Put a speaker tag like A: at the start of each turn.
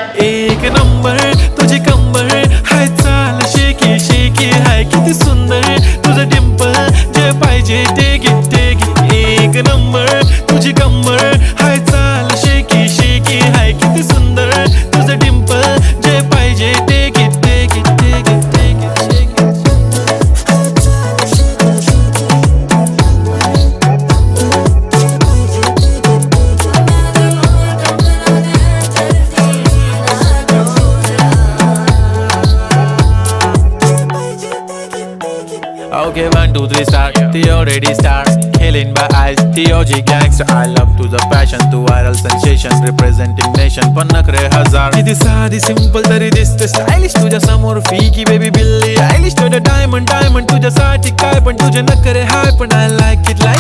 A: एक नंबर तुझी कंबर हाय, चाल शेकी शेकी हाय, किती सुंदर तुझं डिंपल, जे पाहिजे ते घे ते घे. एक नंबर तुझी कंबर हाय, चाल शेकी शेकी हाय, किती सुंदर तुझं डिंपल, जे पाहिजे ते घे ते घे ते घे ते घे. Okay, 1, 2, 3 start. The already start. Killing by eyes. The OG gangster. I love to the passion, to viral sensation, representing nation. पन्नकरे हजार. किती साधी simple तरी दिसते stylish तुझ्या समोर फीकी baby बिल्ली. Stylish to the diamond तुझ्यासाठी काय पण तुझे नखरे हाय पण I like it like